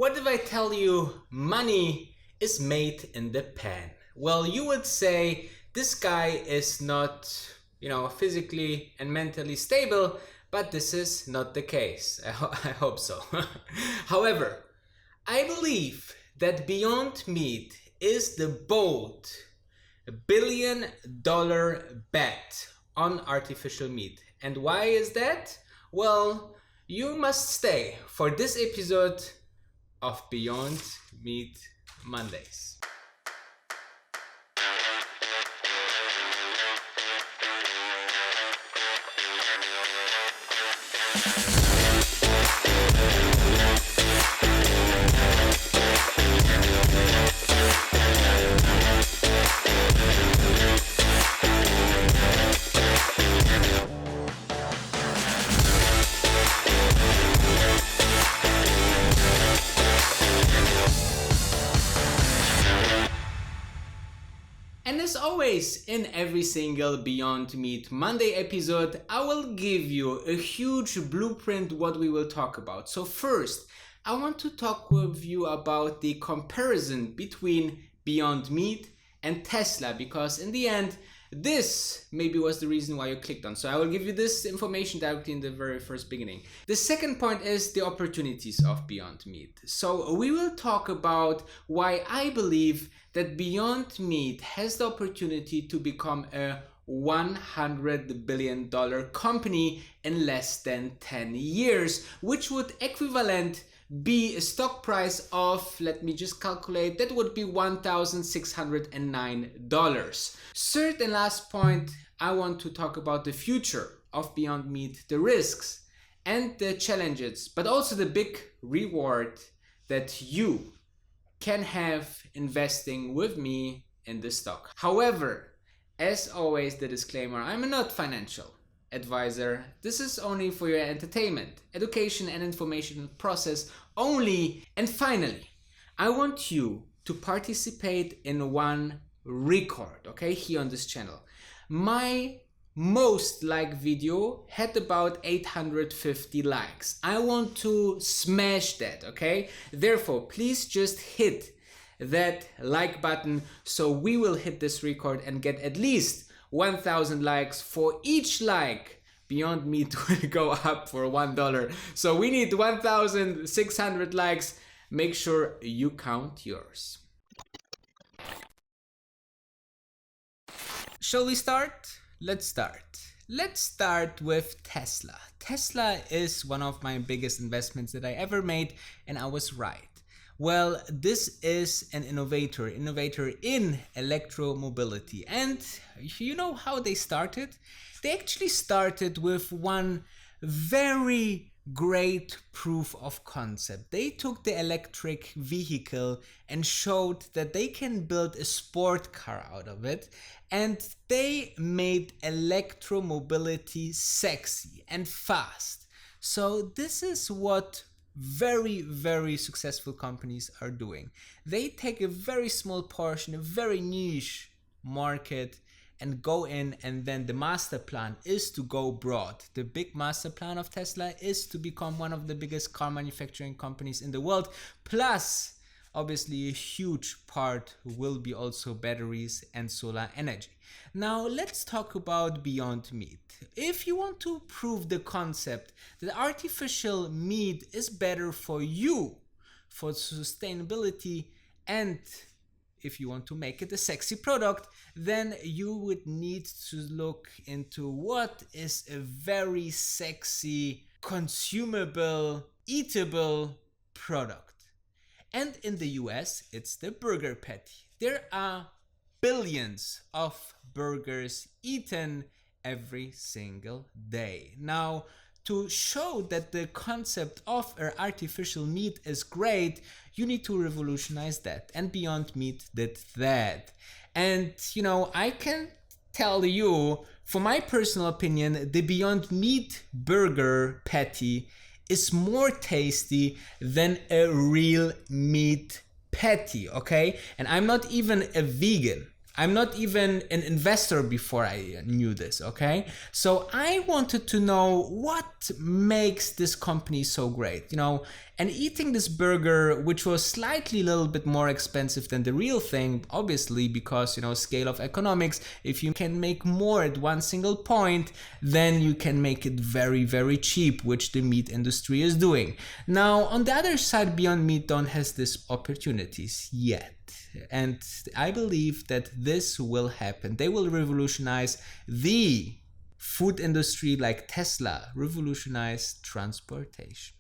What if I tell you money is made in the pan? Well, you would say this guy is not, physically and mentally stable, but this is not the case. I hope so. However, I believe that Beyond Meat is the bold $1 billion bet on artificial meat. And why is that? Well, you must stay for this episode of Beyond Meat Mondays. And as always, in every single Beyond Meat Monday episode, I will give you a huge blueprint what we will talk about. So first, I want to talk with you about the comparison between Beyond Meat and Tesla, because in the end, this maybe was the reason why you clicked on. So I will give you this information directly in the very first beginning. The second point is the opportunities of Beyond Meat. So we will talk about why I believe that Beyond Meat has the opportunity to become a $100 billion company in less than 10 years, which would equivalent be a stock price of, let me just calculate, that would be $1,609. Third and last point, I want to talk about the future of Beyond Meat, the risks and the challenges, but also the big reward that you can have investing with me in the stock. However, as always, the disclaimer, I'm not financial advisor. This is only for your entertainment, education and information process only. And finally, I want you to participate in one record, okay, here on this channel. My most liked video had about 850 likes. I want to smash that, okay? Therefore, please just hit that like button so we will hit this record and get at least 1,000 likes. For each like, Beyond Meat will go up for $1. So we need 1,600 likes. Make sure you count yours. Shall we start? Let's start. Let's start with Tesla. Tesla is one of my biggest investments that I ever made, and I was right. Well, this is an innovator in electromobility. And you know how they started? They actually started with one very great proof of concept. They took the electric vehicle and showed that they can build a sport car out of it, and they made electromobility sexy and fast. So this is what very, very successful companies are doing. They take a very small portion, a very niche market, and go in, and then the master plan is to go broad. The big master plan of Tesla is to become one of the biggest car manufacturing companies in the world. Plus, obviously, a huge part will be also batteries and solar energy. Now, let's talk about Beyond Meat. If you want to prove the concept that artificial meat is better for you, for sustainability, and if you want to make it a sexy product, then you would need to look into what is a very sexy, consumable, eatable product. And in the US, it's the burger patty. There are billions of burgers eaten every single day. Now, to show that the concept of artificial meat is great, you need to revolutionize that. And Beyond Meat did that. And, I can tell you, for my personal opinion, the Beyond Meat burger patty is more tasty than a real meat patty, okay? And I'm not even a vegan. I'm not even an investor before I knew this, okay? So I wanted to know what makes this company so great, and eating this burger, which was slightly a little bit more expensive than the real thing, obviously, because, scale of economics, if you can make more at one single point, then you can make it very, very cheap, which the meat industry is doing. Now, on the other side, Beyond Meat don't has these opportunities yet. And I believe that this will happen. They will revolutionize the food industry like Tesla revolutionized transportation.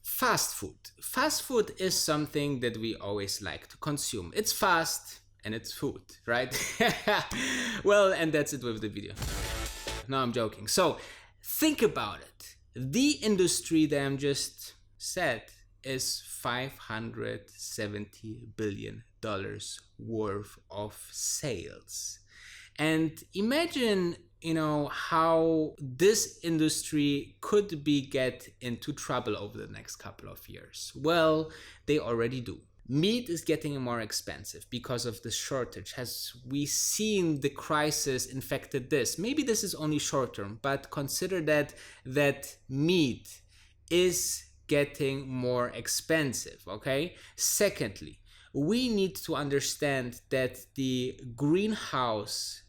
Fast food. Fast food is something that we always like to consume. It's fast and it's food, right? Well, and that's it with the video. No, I'm joking. So think about it. The industry that I'm just said is $570 billion worth of sales. And imagine, how this industry could get into trouble over the next couple of years. Well, they already do. Meat is getting more expensive because of the shortage. Has we seen the crisis infected this? Maybe this is only short term, but consider that meat is getting more expensive, okay? Secondly, we need to understand that the greenhouse,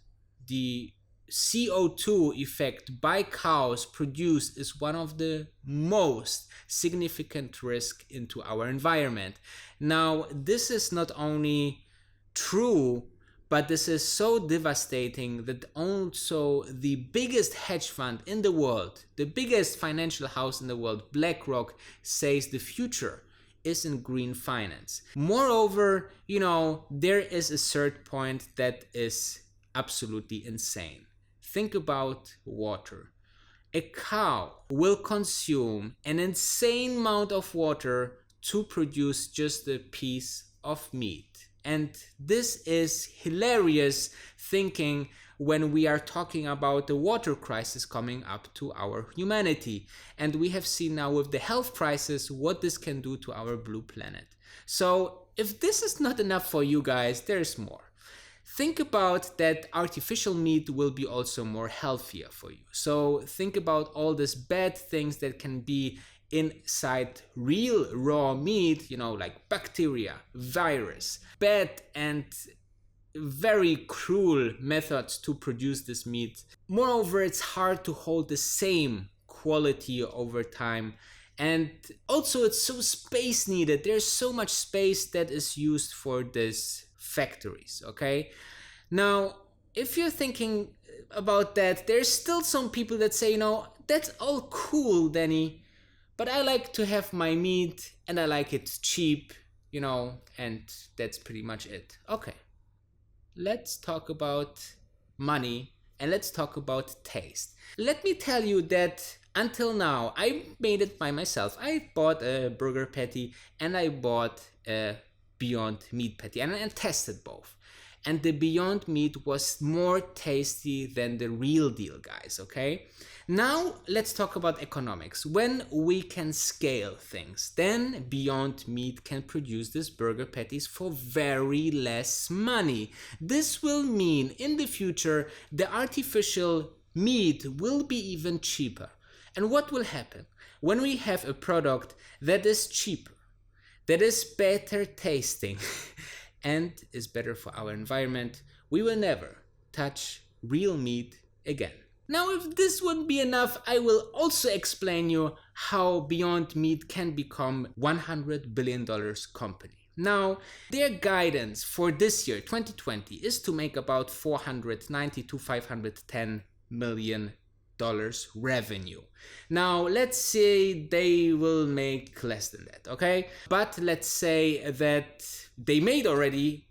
the CO2 effect by cows produced is one of the most significant risk into our environment. Now, this is not only true, but this is so devastating that also the biggest hedge fund in the world, the biggest financial house in the world, BlackRock, says the future is in green finance. Moreover, there is a third point that is absolutely insane. Think about water. A cow will consume an insane amount of water to produce just a piece of meat. And this is hilarious thinking when we are talking about the water crisis coming up to our humanity. And we have seen now with the health crisis what this can do to our blue planet. So if this is not enough for you guys, there's more. Think about that artificial meat will be also more healthier for you. So think about all these bad things that can be inside real raw meat, like bacteria, virus, bad and very cruel methods to produce this meat. Moreover, it's hard to hold the same quality over time. And also it's so space needed. There's so much space that is used for these factories, okay? Now, if you're thinking about that, there's still some people that say, that's all cool, Danny, but I like to have my meat and I like it cheap, and that's pretty much it. Okay, let's talk about money and let's talk about taste. Let me tell you that until now, I made it by myself. I bought a burger patty and I bought a Beyond Meat patty and I tested both. And the Beyond Meat was more tasty than the real deal, guys, okay? Now, let's talk about economics. When we can scale things, then Beyond Meat can produce these burger patties for very less money. This will mean in the future, the artificial meat will be even cheaper. And what will happen? When we have a product that is cheaper, that is better tasting, and is better for our environment, we will never touch real meat again. Now, if this wouldn't be enough, I will also explain you how Beyond Meat can become $100 billion company. Now, their guidance for this year, 2020, is to make about $490 to $510 million revenue. Now, let's say they will make less than that, okay? But let's say that they made already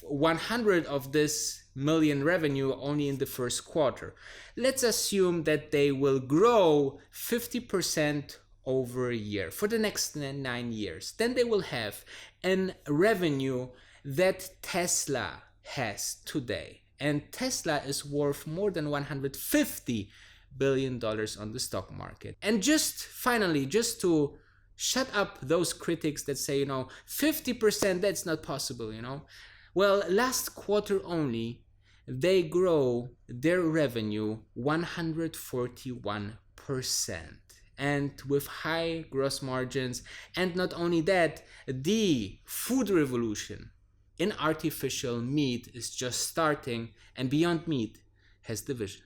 100 of this million revenue only in the first quarter. Let's assume that they will grow 50% over a year for the next 9 years. Then they will have a revenue that Tesla has today. And Tesla is worth more than $150 billion on the stock market. And just finally, just to Shut up those critics that say, 50%, that's not possible, Well, last quarter only, they grow their revenue 141%, and with high gross margins. And not only that, the food revolution in artificial meat is just starting, and Beyond Meat has the vision.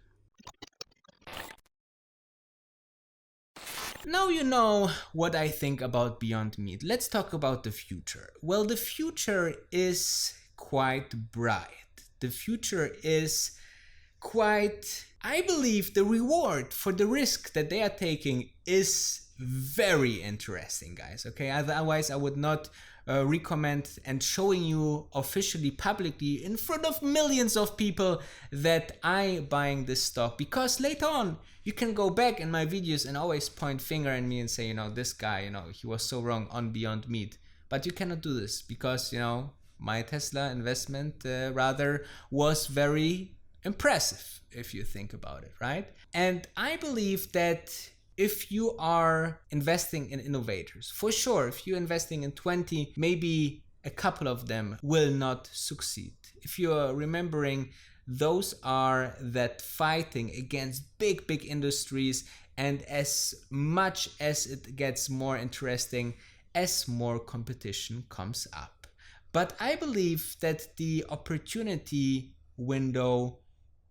Now you know what I think about Beyond Meat. Let's talk about the future. Well, the future is quite bright. The future is quite, I believe the reward for the risk that they are taking is very interesting, guys. Okay, otherwise I would not recommend and showing you officially publicly in front of millions of people that I buying this stock, because later on you can go back in my videos and always point finger at me and say, this guy, he was so wrong on Beyond Meat. But you cannot do this because, my Tesla investment rather was very impressive if you think about it, right? And I believe that if you are investing in innovators, for sure, if you're investing in 20, maybe a couple of them will not succeed. If you're remembering, those are that fighting against big industries, and as much as it gets more interesting, as more competition comes up. But I believe that the opportunity window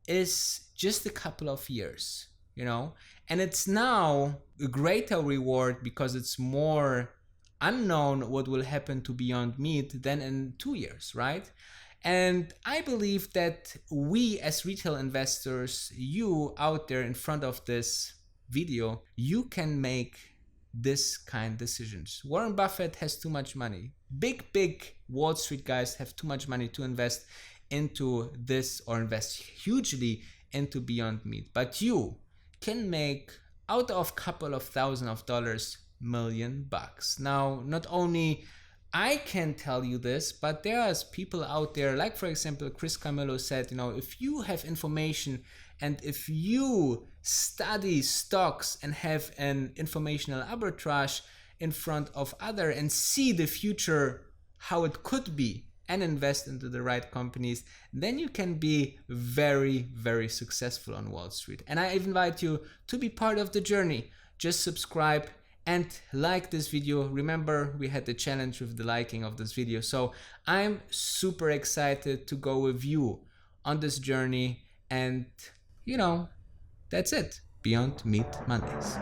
is just a couple of years, and it's now a greater reward because it's more unknown what will happen to Beyond Meat than in 2 years, right? And I believe that we as retail investors, you out there in front of this video, you can make this kind of decisions. Warren Buffett has too much money. Big Wall Street guys have too much money to invest into this or invest hugely into Beyond Meat. But you can make out of couple of $1,000s $1,000,000. Now, not only I can tell you this, but there are people out there, like for example, Chris Camillo said, if you have information and if you study stocks and have an informational arbitrage in front of other and see the future, how it could be, and invest into the right companies, then you can be very successful on Wall Street. And I invite you to be part of the journey. Just subscribe and like this video. Remember, we had the challenge with the liking of this video. So I'm super excited to go with you on this journey. And that's it. Beyond Meat Mondays.